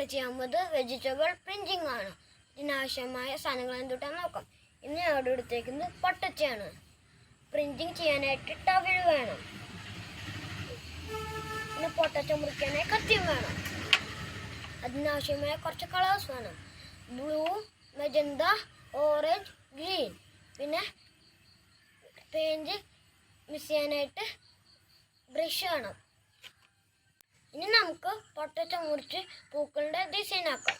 നമ്മളിവിടെ ചെയ്യാൻ പോകുന്നത് വെജിറ്റബിൾ പ്രിൻറ്റിംഗ് ആണ്. ഇതിനാവശ്യമായ സാധനങ്ങൾ എന്തുട്ടാന്ന് നോക്കാം. ഇന്ന് അവിടെ എടുത്തേക്കുന്നത് പൊട്ടറ്റയാണ്. പ്രിൻറ്റിങ് ചെയ്യാനായിട്ട് ടവൽ വേണം. പിന്നെ പൊട്ടറ്റ മുറിക്കാനായി കത്തിയും വേണം. അതിനാവശ്യമായ കുറച്ച് കളേഴ്സ് വേണം. Blue, magenta, orange, green. പിന്നെ പെയിൻറ്റ് മിക്സ് ചെയ്യാനായിട്ട് ബ്രഷ് വേണം. ഇനി നമുക്ക് പൊട്ടറ്റ മുറിച്ച് പൂക്കളുടെ ഡിസൈൻ ആക്കാം.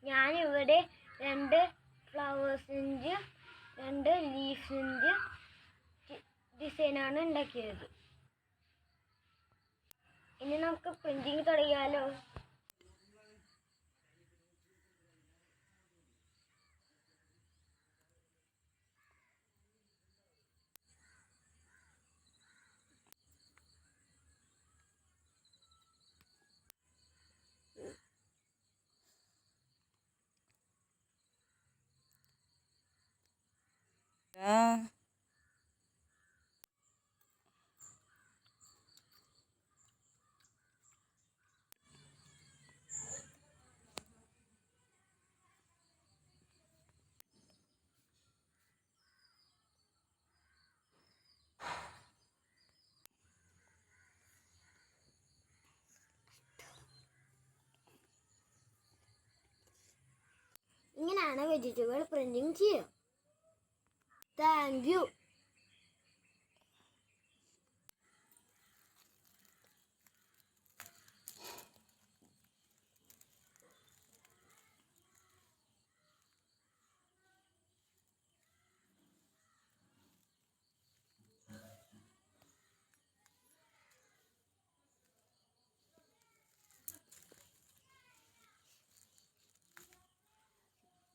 ഞാനിവിടെ 2 ഫ്ലവേഴ്സിൻ്റെ 2 ലീഫിൻ്റെ ഡിസൈനാണ് ഉണ്ടാക്കിയത്. ഇനി നമുക്ക് പ്രിൻറ്റിങ് തുടങ്ങിയാലോ. ഇങ്ങനെയാണ് വെജിറ്റബിൾ പ്രിൻറ്റിങ് ചെയ്യുക. Thank you.